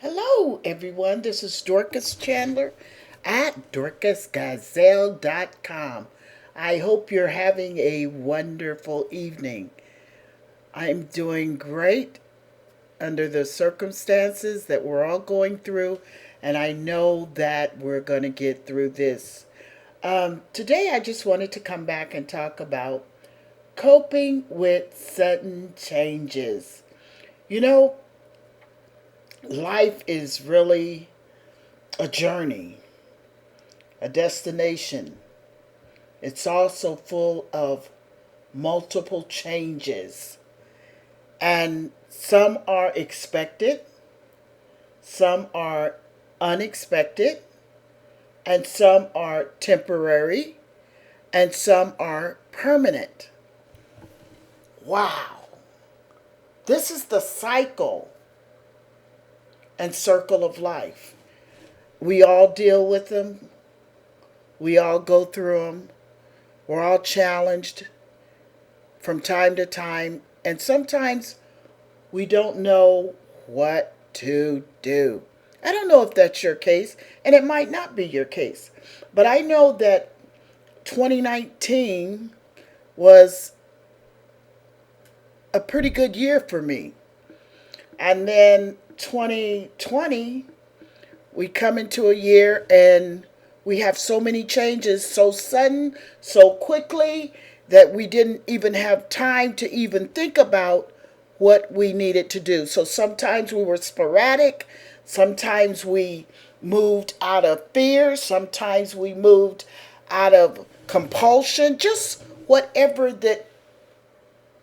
Hello, everyone. This is Dorcas Chandler at dorcasgazelle.com. I hope you're having a wonderful evening. I'm doing great under the circumstances that we're all going through, and I know that we're going to get through this. Today, I just wanted to come back and talk about coping with sudden changes. You know, life is really a journey, a destination. It's also full of multiple changes. And some are expected, some are unexpected, and some are temporary, and some are permanent. Wow. This is the cycle and circle of life. We all deal with them. We all go through them. We're all challenged from time to time. And sometimes we don't know what to do. I don't know if that's your case, and it might not be your case. But I know that 2019 was a pretty good year for me. And then 2020, we come into a year and we have so many changes so sudden, so quickly, that we didn't even have time to even think about what we needed to do. So sometimes we were sporadic, sometimes we moved out of fear, sometimes we moved out of compulsion, just whatever that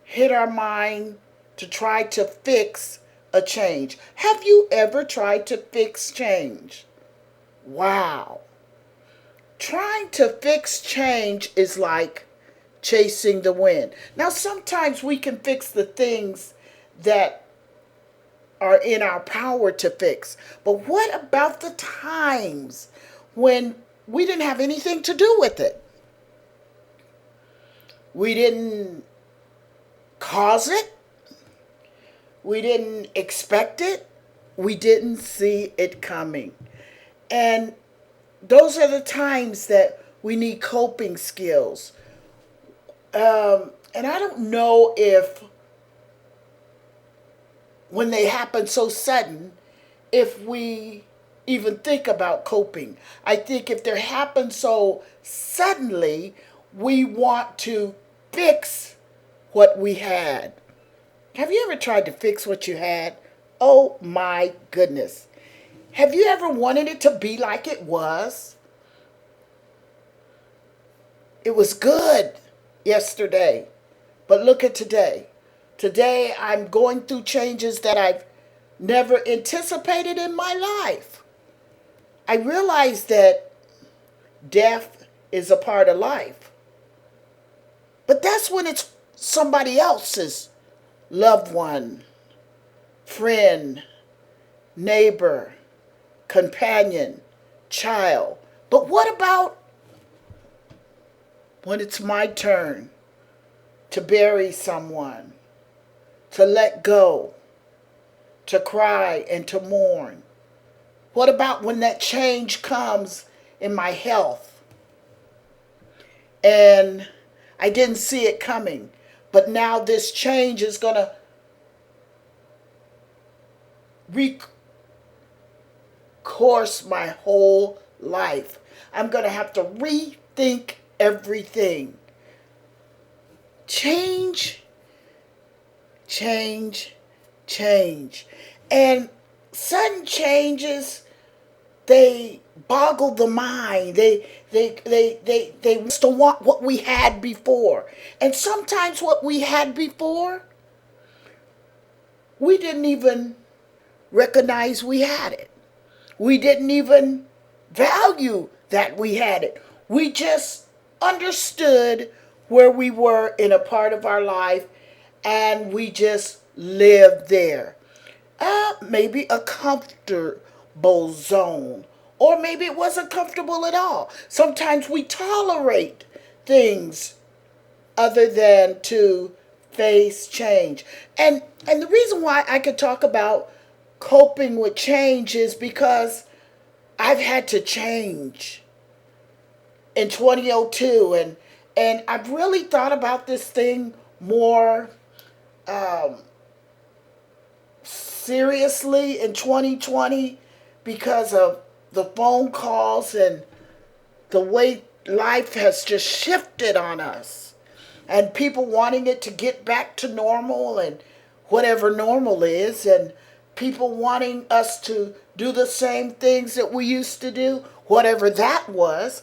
hit our mind to try to fix a change. Have you ever tried to fix change? Wow. Trying to fix change is like chasing the wind. Now, sometimes we can fix the things that are in our power to fix. But what about the times when we didn't have anything to do with it? We didn't cause it. We didn't expect it. We didn't see it coming. And those are the times that we need coping skills. And I don't know if, when they happen so sudden, if we even think about coping. I think if they happen so suddenly, we want to fix what we had. Have you ever tried to fix what you had? Oh my goodness. Have you ever wanted it to be like it was? It was good yesterday, but look at today. Today I'm going through changes that I've never anticipated in my life. I realize that death is a part of life, but that's when it's somebody else's loved one, friend, neighbor, companion, child. But what about when it's my turn to bury someone, to let go, to cry and to mourn? What about when that change comes in my health and I didn't see it coming, but now this change is going to recourse my whole life. I'm going to have to rethink everything. Change, change, change. And sudden changes, they boggle the mind. They used to want what we had before. And sometimes what we had before, we didn't even recognize we had it. We didn't even value that we had it. We just understood where we were in a part of our life and we just lived there. Maybe a comfortable zone, or maybe it wasn't comfortable at all. Sometimes we tolerate things other than to face change. And the reason why I could talk about coping with change is because I've had to change in 2002, and I've really thought about this thing more um, seriously in 2020 because of the phone calls and the way life has just shifted on us, and people wanting it to get back to normal and whatever normal is, and people wanting us to do the same things that we used to do, whatever that was.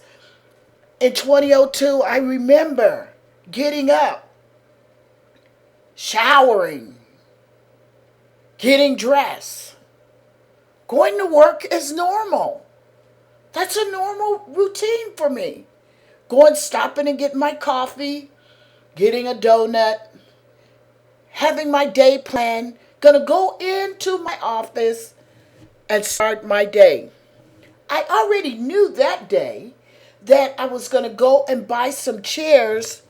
In 2002, I remember getting up, showering, getting dressed, going to work as normal. That's a normal routine for me. Going, stopping and getting my coffee, getting a donut, having my day plan, gonna go into my office and start my day. I already knew that day that I was gonna go and buy some chairs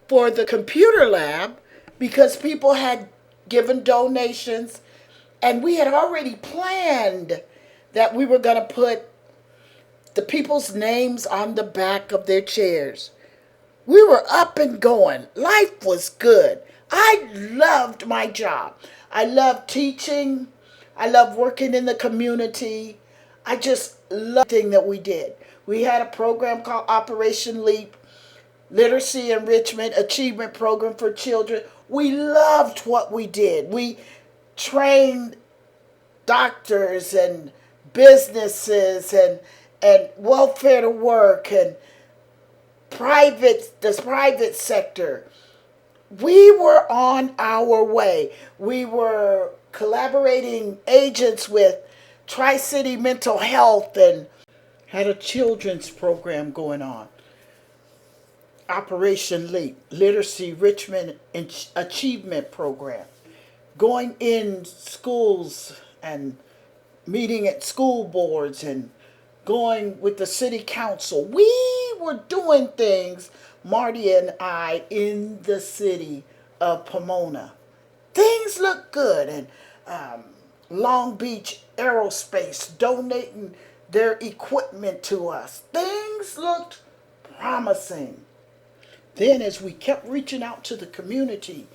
for the computer lab because people had given donations, and we had already planned that we were gonna put the people's names on the back of their chairs. We were up and going. Life was good. I loved my job. I loved teaching. I loved working in the community. I just loved everything that we did. We had a program called Operation Leap, Literacy Enrichment Achievement Program for Children. We loved what we did. We trained doctors and businesses and welfare to work and the private sector. We were on our way. We were collaborating agents with TriCity Mental Health and had a children's program going on. Operation Leap, Literacy Richmond Achievement Program. Going in schools and meeting at school boards and going with the city council. We were doing things, Marty and I, in the city of Pomona. Things looked good, and Long Beach Aerospace donating their equipment to us. Things looked promising. Then, as we kept reaching out to the community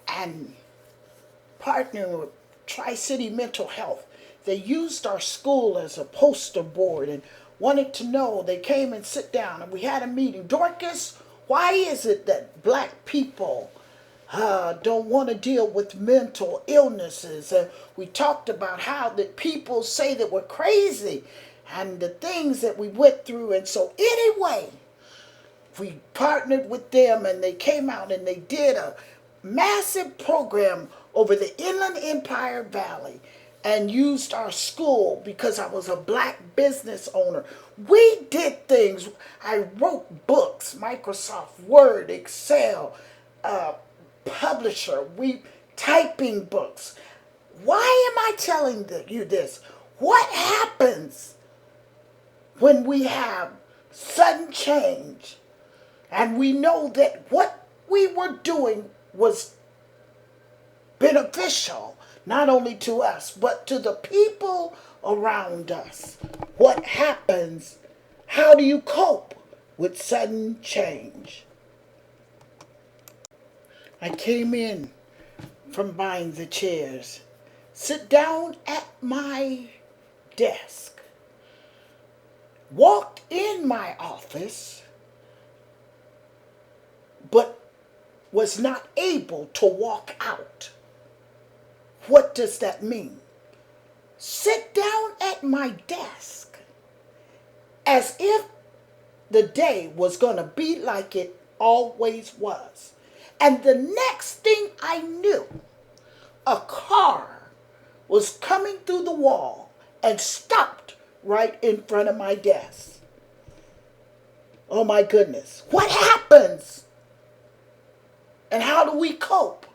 and partnering with Tri-City Mental Health, they used our school as a poster board and wanted to know. They came and sit down, and we had a meeting. Dorcas, why is it that black people don't want to deal with mental illnesses? And we talked about how that people say that we're crazy and the things that we went through. And so anyway, we partnered with them, and they came out and they did a massive program over the Inland Empire Valley and used our school because I was a black business owner. We did things. I wrote books, Microsoft Word, Excel, publisher. We typing books. Why am I telling you this? What happens when we have sudden change and we know that what we were doing was beneficial, not only to us, but to the people around us? What happens? How do you cope with sudden change? I came in from buying the chairs, sit down at my desk, walked in my office, but was not able to walk out. What does that mean? Sit down at my desk as if the day was going to be like it always was. And the next thing I knew, a car was coming through the wall and stopped right in front of my desk. Oh my goodness. What happens? And how do we cope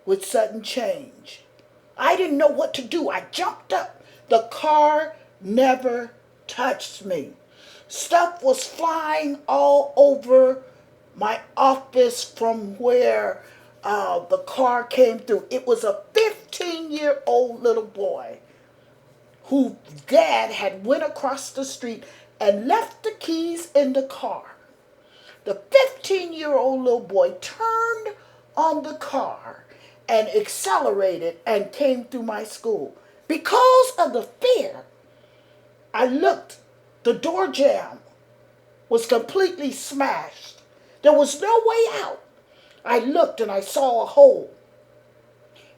with sudden change? I didn't know what to do. I jumped up. The car never touched me. Stuff was flying all over my office from where the car came through. It was a 15-year-old little boy whose dad had went across the street and left the keys in the car. The 15-year-old little boy turned on the car and accelerated and came through my school. Because of the fear, I looked, the door jamb was completely smashed. There was no way out. I looked and I saw a hole.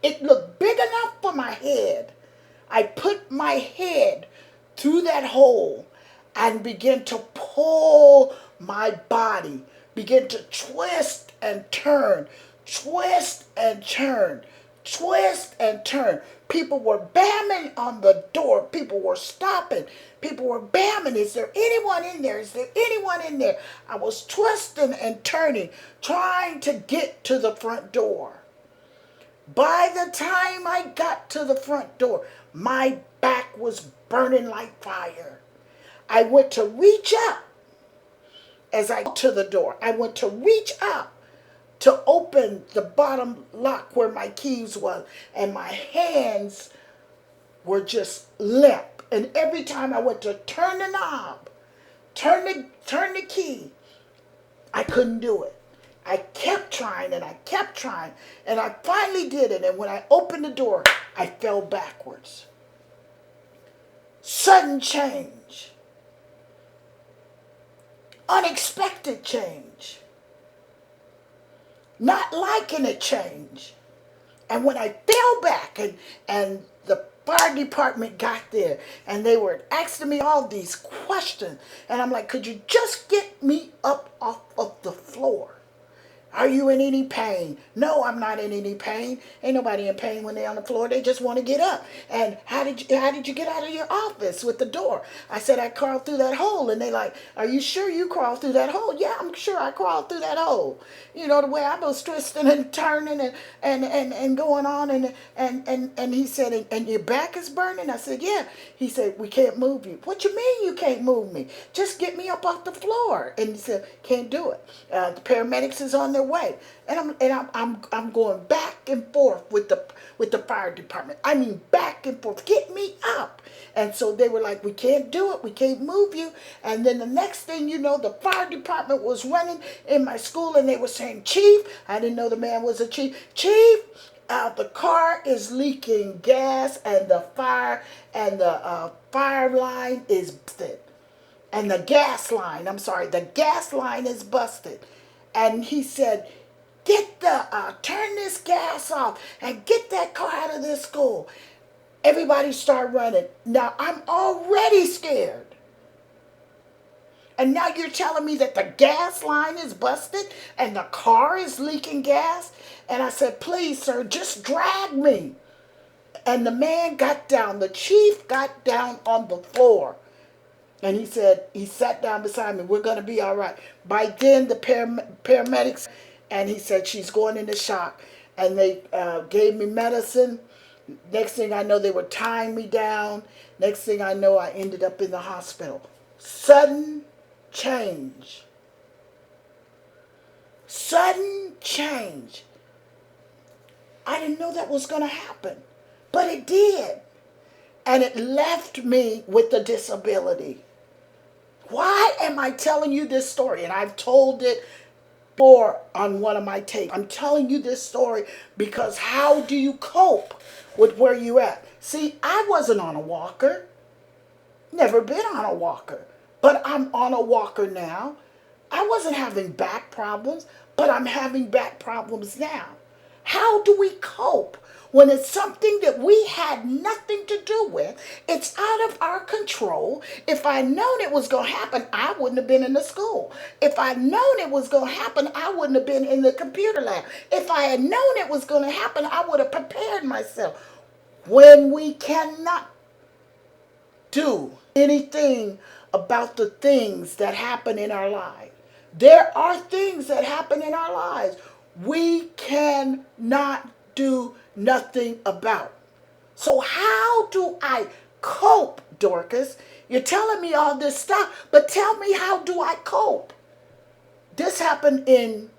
It looked big enough for my head. I put my head through that hole and began to pull my body, begin to twist and turn, twist and turn, twist and turn. People were bamming on the door. People were stopping. People were bamming. Is there anyone in there? Is there anyone in there? I was twisting and turning, trying to get to the front door. By the time I got to the front door, my back was burning like fire. I went to reach up as I got to the door. I went to reach up to open the bottom lock where my keys was, and my hands were just limp. And every time I went to turn the knob, turn the key, I couldn't do it. I kept trying and I kept trying, and I finally did it. And when I opened the door, I fell backwards. Sudden change. Unexpected change. Not liking it change. And when I fell back and the fire department got there and they were asking me all these questions, and I'm like, could you just get me up off of the floor? Are you in any pain? No, I'm not in any pain. Ain't nobody in pain when they're on the floor. They just want to get up. And how did you get out of your office with the door? I said, I crawled through that hole. And they like, are you sure you crawled through that hole? Yeah, I'm sure I crawled through that hole. You know, the way I was twisting and turning and going on. And he said, and your back is burning? I said, yeah. He said, we can't move you. What you mean you can't move me? Just get me up off the floor. And he said, can't do it. The paramedics is on their way, and I'm going back and forth with the fire department. I mean, back and forth. Get me up. And so they were like, we can't do it. We can't move you. And then the next thing you know, the fire department was running in my school, and they were saying, Chief. I didn't know the man was a chief. Chief, the car is leaking gas, and the fire line is busted. And the gas line is busted. And he said, turn this gas off and get that car out of this school. Everybody started running. Now, I'm already scared. And now you're telling me that the gas line is busted and the car is leaking gas? And I said, please, sir, just drag me. And the man got down. The chief got down on the floor. And he said, he sat down beside me. We're going to be all right. By then, the paramedics, and he said, she's going into shock. And they gave me medicine. Next thing I know, they were tying me down. Next thing I know, I ended up in the hospital. Sudden change. Sudden change. I didn't know that was going to happen. But it did. And it left me with a disability. Why am I telling you this story? And I've told it more on one of my tapes. I'm telling you this story because how do you cope with where you at? See, I wasn't on a walker. Never been on a walker. But I'm on a walker now. I wasn't having back problems, but I'm having back problems now. How do we cope when it's something that we had nothing to do with? It's out of our control. If I'd known it was going to happen, I wouldn't have been in the school. If I'd known it was going to happen, I wouldn't have been in the computer lab. If I had known it was going to happen, I would have prepared myself. When we cannot do anything about the things that happen in our lives, there are things that happen in our lives we cannot do nothing about. So how do I cope, Dorcas? You're telling me all this stuff, but tell me, how do I cope? This happened in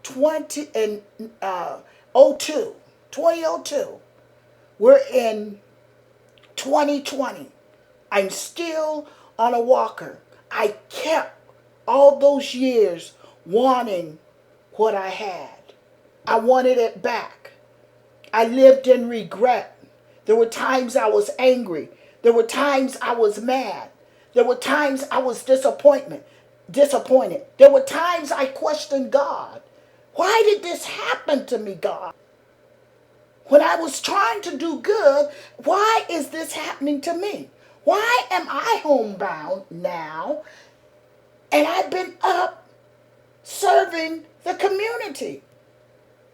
2002. We're in 2020. I'm still on a walker. I kept all those years wanting what I had. I wanted it back. I lived in regret. There were times I was angry. There were times I was mad. There were times I was disappointed. There were times I questioned God. Why did this happen to me, God? When I was trying to do good, why is this happening to me? Why am I homebound now? And I've been up serving the community.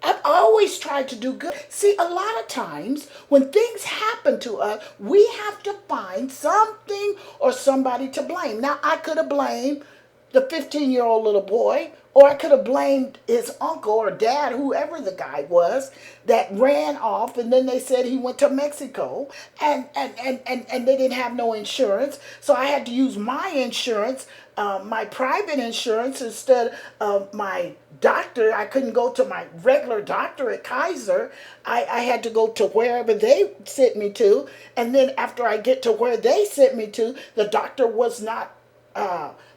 I've always tried to do good. See, a lot of times when things happen to us, we have to find something or somebody to blame. Now, I could have blamed the 15-year-old little boy, or I could have blamed his uncle or dad, whoever the guy was, that ran off, and then they said he went to Mexico, and they didn't have no insurance. So I had to use my insurance, my private insurance, instead of my doctor. I couldn't go to my regular doctor at Kaiser. I had to go to wherever they sent me to. And then after I get to where they sent me to, the doctor was not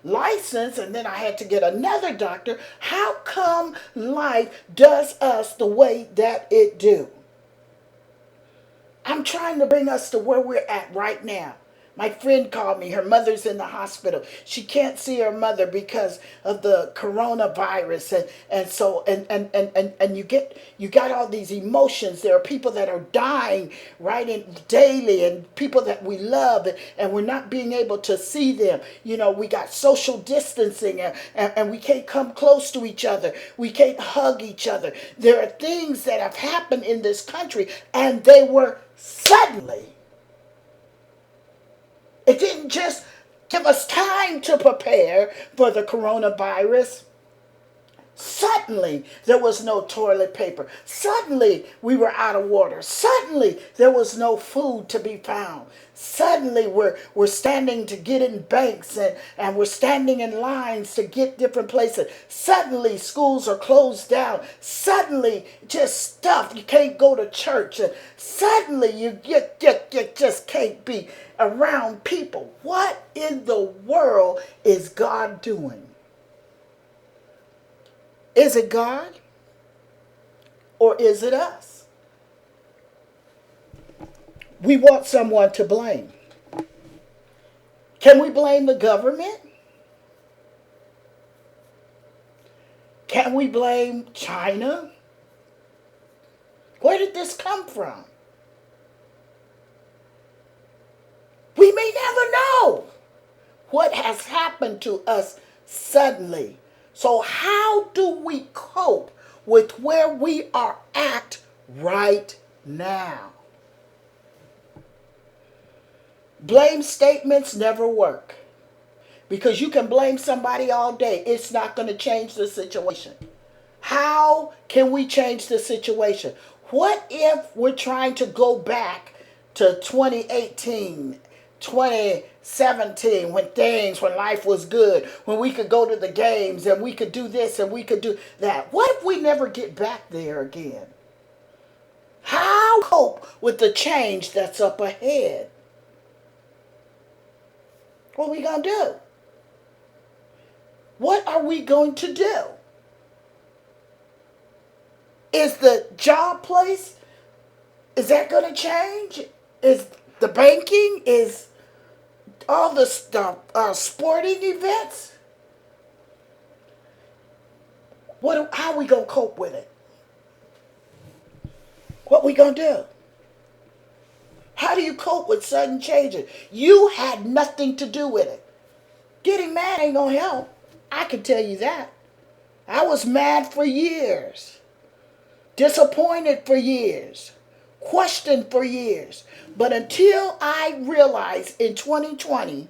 licensed, and then I had to get another doctor. How come life does us the way that it do? I'm trying to bring us to where we're at right now. My friend called me. Her mother's in the hospital. She can't see her mother because of the coronavirus, and you got all these emotions. There are people that are dying right in daily, and people that we love, and we're not being able to see them. You know, we got social distancing, and we can't come close to each other. We can't hug each other. There are things that have happened in this country, and they were suddenly. It didn't just give us time to prepare for the coronavirus. Suddenly, there was no toilet paper. Suddenly, we were out of water. Suddenly, there was no food to be found. Suddenly, we're standing to get in banks, and we're standing in lines to get different places. Suddenly, schools are closed down. Suddenly, just stuff. You can't go to church. And suddenly, you just can't be around people. What in the world is God doing? Is it God, or is it us? We want someone to blame. Can we blame the government? Can we blame China? Where did this come from? We may never know what has happened to us suddenly. So how do we cope with where we are at right now? Blame statements never work, because you can blame somebody all day. It's not going to change the situation. How can we change the situation? What if we're trying to go back to 2018, 2017, when life was good, when we could go to the games and we could do this and we could do that? What if we never get back there again? How cope with the change that's up ahead? What are we going to do? What are we going to do? Is the job place, is that going to change? Is the banking? Is all the stuff, sporting events? How are we going to cope with it? What we going to do? How do you cope with sudden changes? You had nothing to do with it. Getting mad ain't going to help. I can tell you that. I was mad for years. Disappointed for years. Questioned for years. But until I realized in 2020,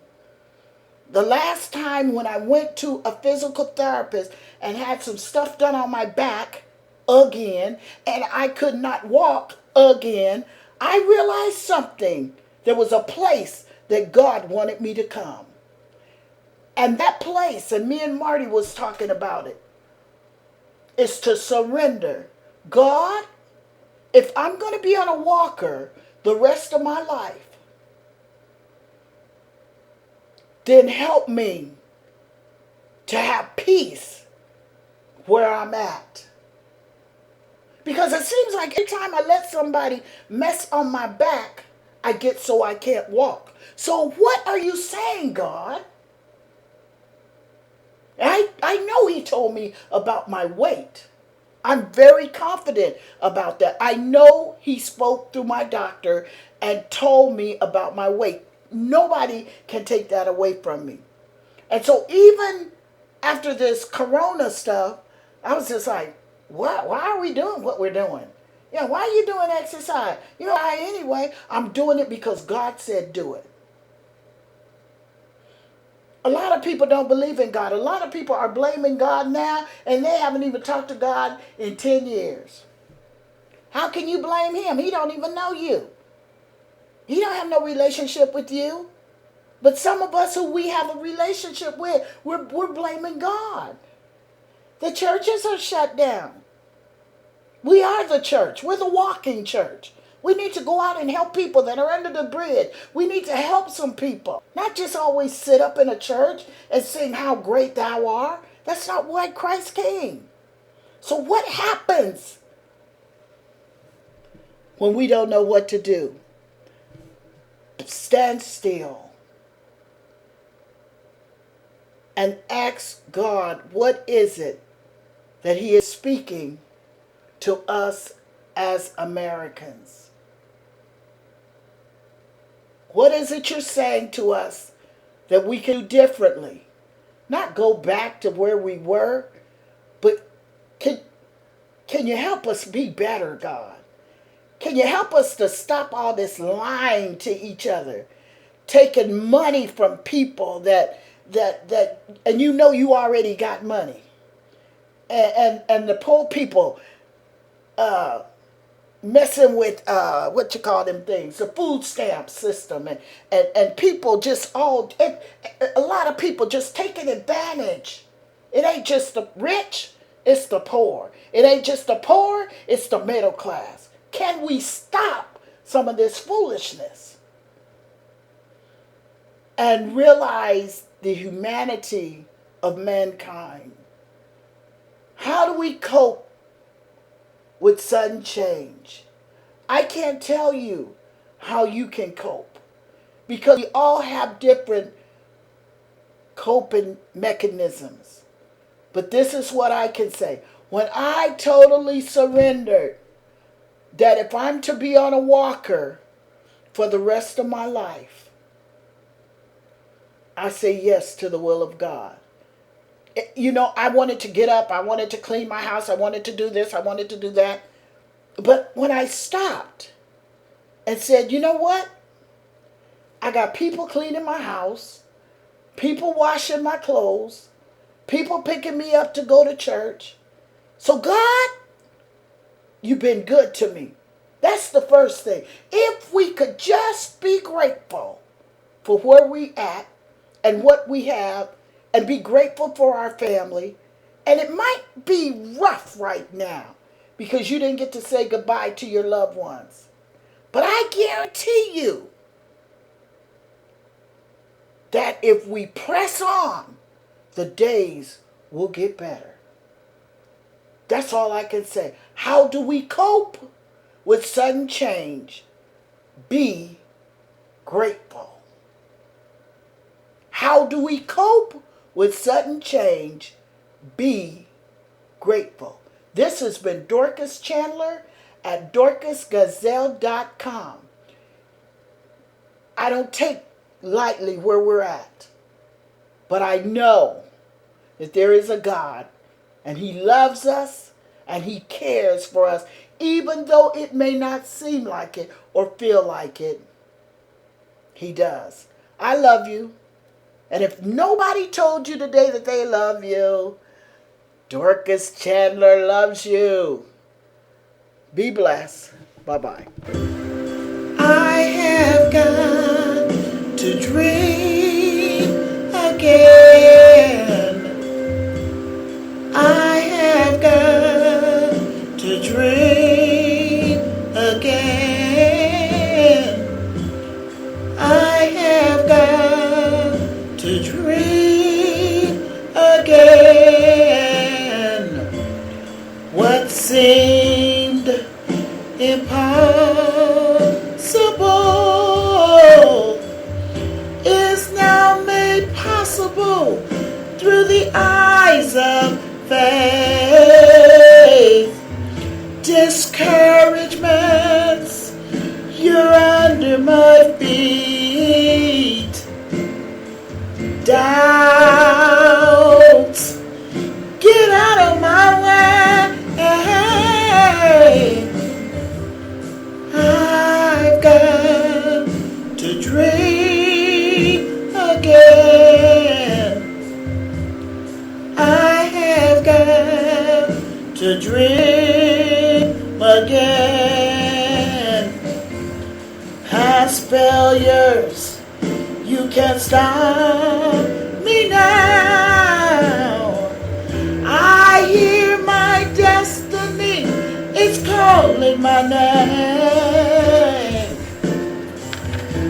the last time when I went to a physical therapist and had some stuff done on my back again, and I could not walk again, I realized something. There was a place that God wanted me to come. And that place, and me and Marty was talking about it, is to surrender. God, if I'm going to be on a walker the rest of my life, then help me to have peace where I'm at. Because it seems like every time I let somebody mess on my back, I get so I can't walk. So what are you saying, God? I know he told me about my weight. I'm very confident about that. I know he spoke through my doctor and told me about my weight. Nobody can take that away from me. And so even after this corona stuff, I was just like, what? Why are we doing what we're doing? Yeah, why are you doing exercise? Anyway, I'm doing it because God said do it. A lot of people don't believe in God. A lot of people are blaming God now, and they haven't even talked to God in 10 years. How can you blame him? He don't even know you. He don't have no relationship with you. But some of us who we have a relationship with, we're blaming God. The churches are shut down. We are the church. We're the walking church. We need to go out and help people that are under the bridge. We need to help some people. Not just always sit up in a church and sing how great thou art. That's not why Christ came. So what happens when we don't know what to do? Stand still and ask God, what is it that he is speaking to us as Americans? What is it you're saying to us that we can do differently? Not go back to where we were, but can you help us be better, God? Can you help us to stop all this lying to each other, taking money from people that and you already got money, and the poor people messing with what you call them things, the food stamp system, and people just a lot of people just taking advantage. It ain't just the rich, it's the poor. It ain't just the poor, it's the middle class. Can we stop some of this foolishness and realize the humanity of mankind? How do we cope with sudden change? I can't tell you how you can cope, because we all have different coping mechanisms. But this is what I can say. When I totally surrendered that if I'm to be on a walker for the rest of my life, I say yes to the will of God. I wanted to get up. I wanted to clean my house. I wanted to do this. I wanted to do that. But when I stopped and said, you know what? I got people cleaning my house, people washing my clothes, people picking me up to go to church. So God, you've been good to me. That's the first thing. If we could just be grateful for where we at and what we have, and be grateful for our family. And it might be rough right now because you didn't get to say goodbye to your loved ones. But I guarantee you that if we press on, the days will get better. That's all I can say. How do we cope with sudden change? Be grateful. How do we cope with sudden change? Be grateful. This has been Dorcas Chandler at dorcasgazelle.com. I don't take lightly where we're at, but I know that there is a God, and he loves us, and he cares for us, even though it may not seem like it or feel like it. He does. I love you. And if nobody told you today that they love you, Dorcas Chandler loves you. Be blessed. Bye-bye. I have got to dream again. I have got to dream again. I have got to again. I have got to dream again. Past failures, you can't stop me now. I hear my destiny, it's calling my name.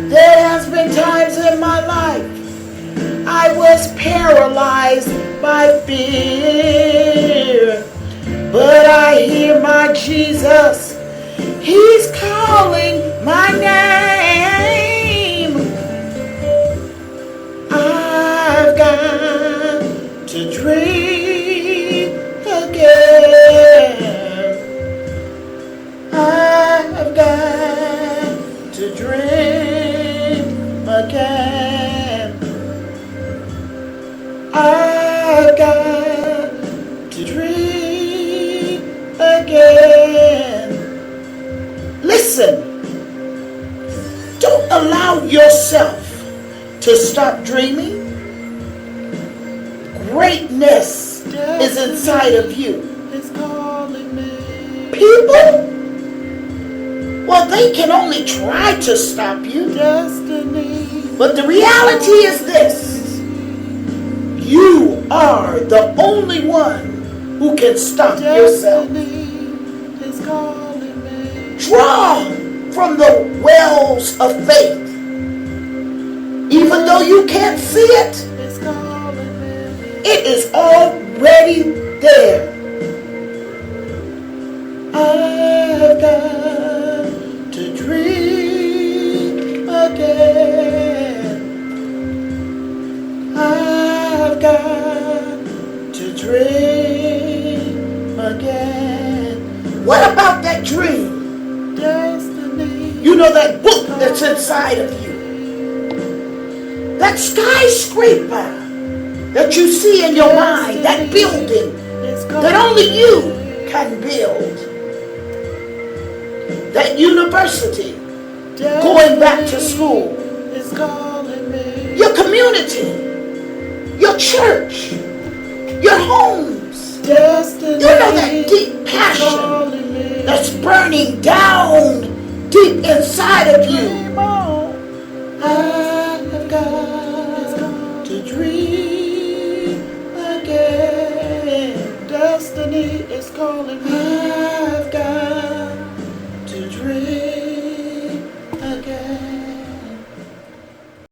There has been times in my life I was paralyzed by fear, but I hear my Jesus, He's calling my name. I've got to dream again. I've got to dream again. I've got to dream again. Listen, don't allow yourself to stop dreaming. Greatness is inside of you. People, well, they can only try to stop you. But the reality is this. You are the only one who can stop yourself. Draw from the wells of faith. Even though you can't see it, it is already there. I've got to dream again. I've got to dream again. What about that dream? You know that book that's inside of you. That skyscraper that you see in your mind. That building that only you can build. That university. Going back to school. Your community. Your church. Your homes. You know that deep passion that's burning down deep inside of you. I've got to dream again. Destiny is calling me.